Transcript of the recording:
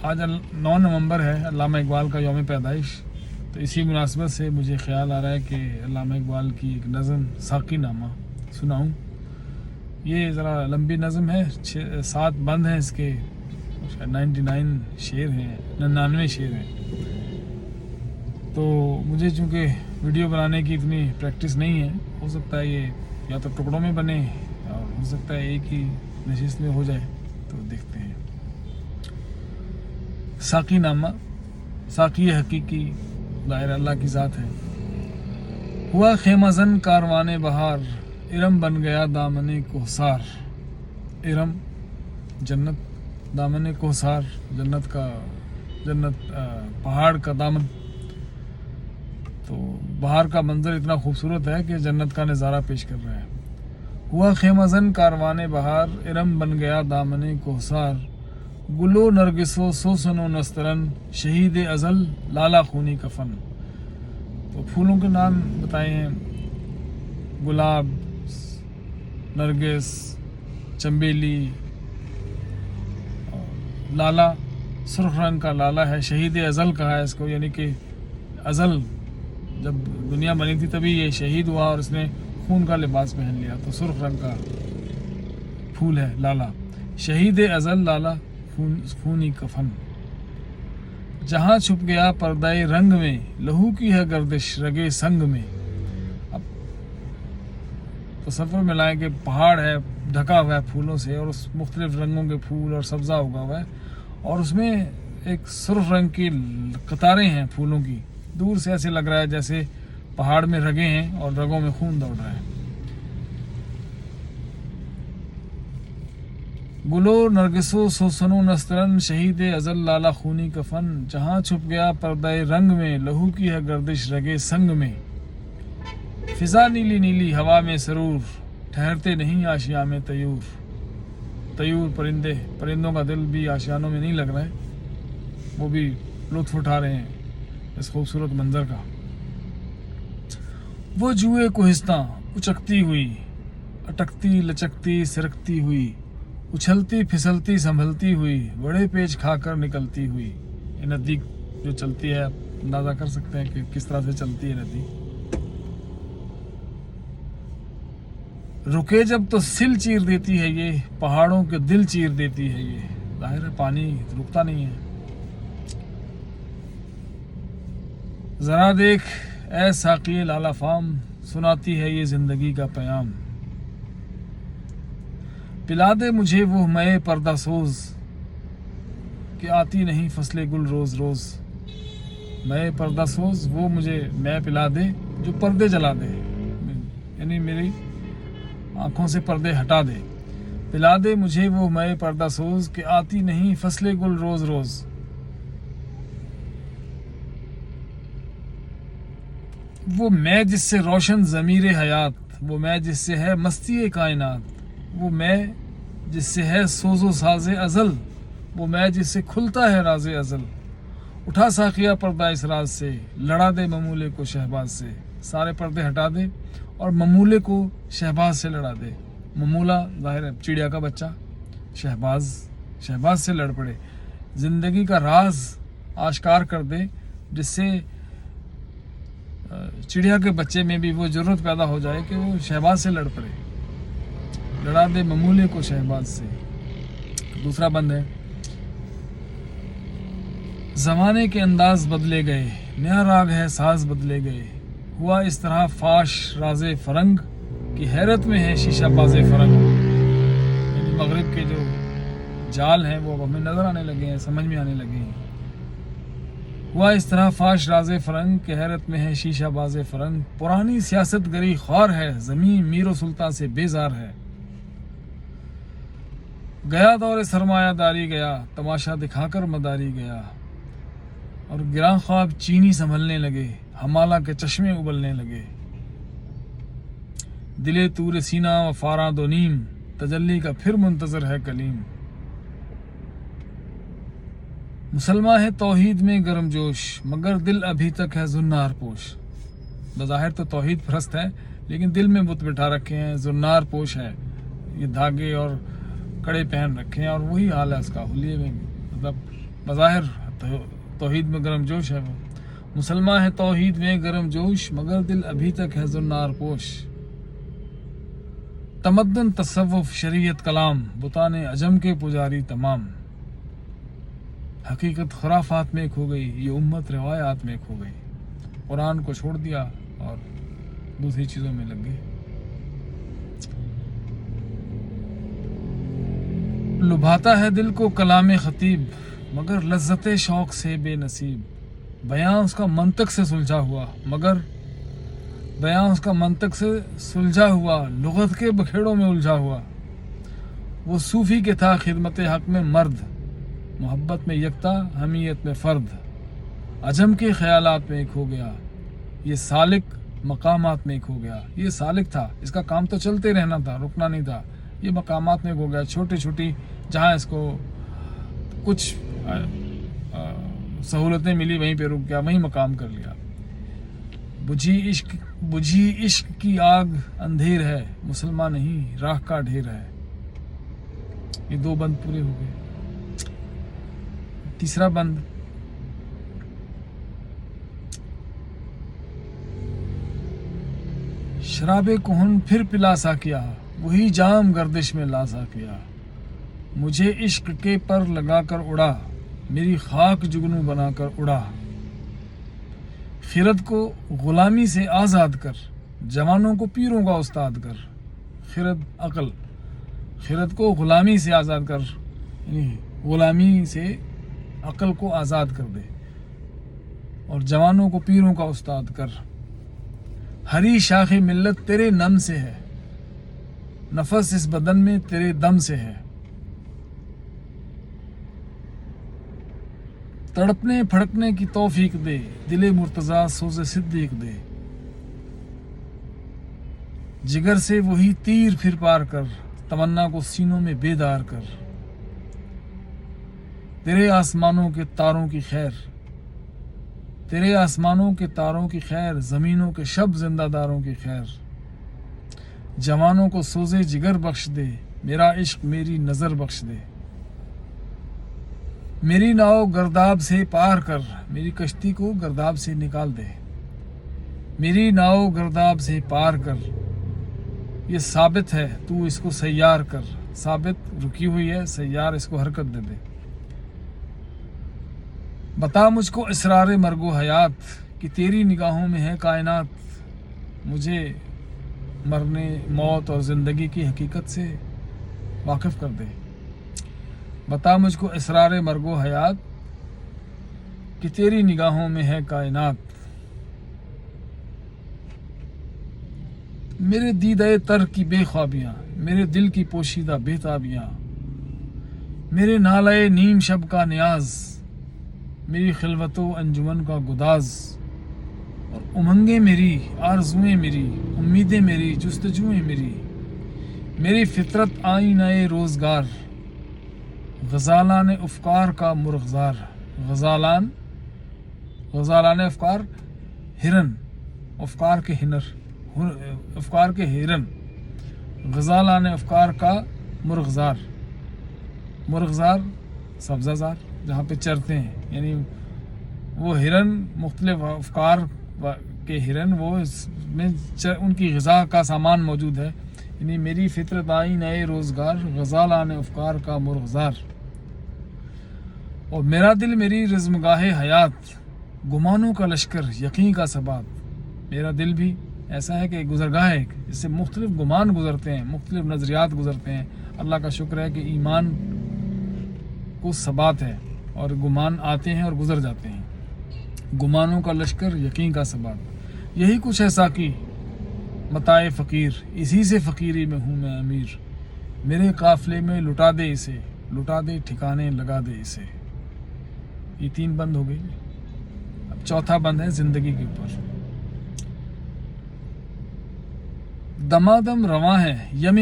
आज 9 नवंबर है, अल्लामा इकबाल का यौम पैदाइश। तो इसी मुनासिबत से मुझे ख्याल आ रहा है कि अल्लामा इकबाल की एक नज़म साकी नामा सुनाऊँ। ये ज़रा लंबी नज़म है, 7 बंद हैं इसके, 99 शेर हैं, 99 शेर हैं। तो मुझे चूँकि वीडियो बनाने की इतनी प्रैक्टिस नहीं है, हो सकता है ये या तो टुकड़ों में बने और हो सकता है एक ही नशिस्त में हो जाए, तो देखते हैं। साकी नामा, साकी हकीकी दायर अल्लाह की ज़ात है। हुआ खेमज़न कारवाने बहार, इरम बन गया दामने कोहसार। इरम जन्नत, दामने कोहसार जन्नत पहाड़ का दामन। तो बाहर का मंजर इतना खूबसूरत है कि जन्नत का नज़ारा पेश कर रहा है। हुआ खेमज़न कारवाने बहार, इरम बन गया दामने कोहसार। गुलो नरगिसो सोसनो नस्तरन, शहीद अज़ल लाला खूनी कफन। तो फूलों के नाम बताए हैं, गुलाब, नरगिस, चंबेली, लाला सुर्ख रंग का लाला है। शहीद अज़ल कहा है इसको, यानी कि अज़ल जब दुनिया बनी थी तभी ये शहीद हुआ और इसने खून का लिबास पहन लिया, तो सुर्ख रंग का फूल है लाला। शहीद अज़ल लाला खूनी कफन। जहाँ छुप गया पर्दाए रंग में, लहू की है गर्दिश रगे संग में। अब तसव्वुर में लाएं कि पहाड़ है, ढका हुआ है फूलों से, और उस मुख्तलिफ रंगों के फूल और सब्ज़ा उगा हुआ है, और उसमें एक सुर्ख रंग की कतारें हैं फूलों की। दूर से ऐसे लग रहा है जैसे पहाड़ में रगे हैं और रगों में खून दौड़ रहा है। गुलो नरगिसो सोसनो नस्तरन, शहीद अज़ल लाला खूनी कफन। जहाँ छुप गया पर्दाए रंग में, लहू की है गर्दिश रगे संग में। फिजा नीली नीली हवा में सरूर, ठहरते नहीं आशिया में तयूर। तयूर परिंदे, परिंदों का दिल भी आशियानों में नहीं लग रहा है, वो भी लुत्फ उठा रहे हैं इस खूबसूरत मंजर का। वो जुए कोहिस्तां उचकती हुई, अटकती लचकती सिरकती हुई, उछलती फिसलती संभलती हुई, बड़े पेच खाकर निकलती हुई। ये नदी जो चलती है, अंदाजा कर सकते हैं कि किस तरह से चलती है नदी। रुके जब तो सिल चीर देती है ये, पहाड़ों के दिल चीर देती है ये। जाहिर है पानी रुकता नहीं है। जरा देख ऐ साक़ी लाला फाम, सुनाती है ये जिंदगी का पैगाम। पिला दे मुझे वो मैं पर्दा सोज, कि आती नहीं फसले गुल रोज रोज। मैं पर्दा सोज, वो मुझे मैं पिला दे जो पर्दे जला दे, यानी मेरी आंखों से पर्दे हटा दे। पिला दे मुझे वो मैं पर्दा सोज, कि आती नहीं फसले गुल रोज रोज। वो मैं जिससे रोशन ज़मीर हयात, वो मैं जिससे है मस्ती कायनात। वो मैं जिससे है सोजो साज़े अज़ल, वो मैं जिससे खुलता है राज़े अज़ल। उठा साखिया पर्दा इस राज से, लड़ा दे ममूले को शहबाज से। सारे पर्दे हटा दे और ममूले को शहबाज से लड़ा दे। ममूला ज़ाहिर है चिड़िया का बच्चा, शहबाज से लड़ पड़े। ज़िंदगी का राज आश्कार कर दे, जिससे चिड़िया के बच्चे में भी वो ज़रूरत पैदा हो जाए कि वो शहबाज से लड़ पड़े। लड़ा दे ममूले को शहबाज से। दूसरा बंद है, ज़माने के अंदाज बदले गए, नया राग है साज बदले गए। हुआ इस तरह फाश राज़े फरंग, की हैरत में है शीशा बाज़े फरंग। यानी मगरिब के जो जाल हैं वो हमें नज़र आने लगे हैं, समझ में आने लगे हैं। हुआ इस तरह फाश राज़े फरंग, की हैरत में है शीशा बाज़े फरंग। पुरानी सियासत गरी ख्वार है, ज़मीन मीर सुल्तान से बेजार है। गया दौर सरमायादारी गया, तमाशा दिखाकर मदारी गया। और गिरां ख्वाब चीनी संभलने लगे, हमाला के चश्मे उबलने लगे। दिले तूर सीना व फारा दो नीम, तजल्ली का फिर मुंतजर है कलीम। मुसलमान है तौहीद में गर्मजोश, मगर दिल अभी तक है जुन्नार पोश। बज़ाहिर तो तौहीद परस्त है, लेकिन दिल में बुत बिठा रखे हैं, जुन्नार पोश है। ये धागे और कड़े पहन रखे हैं, और वही हाल है उसका, हुलिये में मतलब بظاہر توحید میں گرم جوش ہے وہ، مسلمان ہے توحید میں گرم جوش، مگر دل ابھی تک ہے زنار پوش۔ تمدن تصوف شریعت کلام، بتان عجم کے پجاری تمام۔ حقیقت خرافات میں کھو گئی، یہ امت روایات میں کھو گئی۔ قرآن کو چھوڑ دیا اور دوسری چیزوں میں لگ گئے۔ لبھاتا ہے دل کو کلام خطیب، مگر لذت شوق سے بے نصیب۔ بیاں اس کا منطق سے سلجھا ہوا، مگر بیاں اس کا منطق سے سلجھا ہوا، لغت کے بکھیڑوں میں الجھا ہوا۔ وہ صوفی کے تھا خدمت حق میں مرد، محبت میں یکتا حمیت میں فرد۔ عجم کے خیالات میں کھو گیا، یہ سالک مقامات میں کھو گیا۔ یہ سالک تھا، اس کا کام تو چلتے رہنا تھا، رکنا نہیں تھا۔ یہ مقامات میں کھو گیا، چھوٹی چھوٹی جہاں اس کو کچھ سہولتیں ملی وہیں پہ رک گیا، وہیں مقام کر لیا۔ بجھی عشق کی آگ اندھیر ہے، مسلمان نہیں راہ کا ڈھیر ہے۔ یہ 2 بند پورے ہو گئے۔ تیسرا بند، شراب کہن پھر پلا سا کیا، وہی جام گردش میں لا سا کیا۔ مجھے عشق کے پر لگا کر اڑا، میری خاک جگنو بنا کر اڑا۔ خرد کو غلامی سے آزاد کر، جوانوں کو پیروں کا استاد کر۔ خرد کو غلامی سے آزاد کر، یعنی غلامی سے عقل کو آزاد کر دے، اور جوانوں کو پیروں کا استاد کر۔ ہری شاخ ملت تیرے نم سے ہے، نفس اس بدن میں تیرے دم سے ہے۔ تڑپنے پھڑکنے کی توفیق دے، دل مرتضیٰ سوز صدیق دے۔ جگر سے وہی تیر پھر پار کر، تمنا کو سینوں میں بیدار کر۔ تیرے آسمانوں کے تاروں کی خیر، تیرے آسمانوں کے تاروں کی خیر، زمینوں کے شب زندہ داروں کی خیر۔ جوانوں کو سوزے جگر بخش دے، میرا عشق میری نظر بخش دے۔ میری ناؤ گرداب سے پار کر، میری کشتی کو گرداب سے نکال دے۔ میری ناؤ گرداب سے پار کر، یہ ثابت ہے تو اس کو سیار کر۔ ثابت رکی ہوئی ہے، سیار اس کو حرکت دے دے۔ بتا مجھ کو اسرار مرگ و حیات، کہ تیری نگاہوں میں ہے کائنات۔ مجھے مرنے، موت اور زندگی کی حقیقت سے واقف کر دے۔ بتا مجھ کو اسرار مرگ و حیات، کہ تیری نگاہوں میں ہے کائنات۔ میرے دیدہ تر کی بے خوابیاں، میرے دل کی پوشیدہ بے تابیاں، میرے نالے نیم شب کا نیاز، میری خلوت و انجمن کا گداز۔ اور امنگیں میری، آرزوئیں میری، امیدیں میری، جستجوئیں میری، میری فطرت آئینہ روزگار، غزالان افکار کا مرغزار۔ غزالان افکار، ہرن، افکار کے ہرن، غزالان افکار کا مرغزار۔ مرغزار سبزہ زار، جہاں پہ چرتے ہیں، یعنی وہ ہرن مختلف افکار کے ہرن، وہ اس میں ان کی غذا کا سامان موجود ہے۔ یعنی میری فطرت آئی نئے روزگار، غزالان افکار کا مرغزار۔ اور میرا دل میری رزمگاہ حیات، گمانوں کا لشکر یقین کا ثبات۔ میرا دل بھی ایسا ہے کہ گزرگاہ ہے، اس سے مختلف گمان گزرتے ہیں، مختلف نظریات گزرتے ہیں۔ اللہ کا شکر ہے کہ ایمان کو ثبات ہے، اور گمان آتے ہیں اور گزر جاتے ہیں۔ گمانوں کا لشکر یقین کا ثبات، یہی کچھ ہے ساقی متاع فقیر، اسی سے فقیری میں ہوں میں امیر۔ میرے قافلے میں لٹا دے اسے، لٹا دے ٹھکانے لگا دے اسے۔ یہ 3 بند ہو گئی۔ اب چوتھا بند ہے زندگی کے اوپر۔ دمادم رواں ہے یم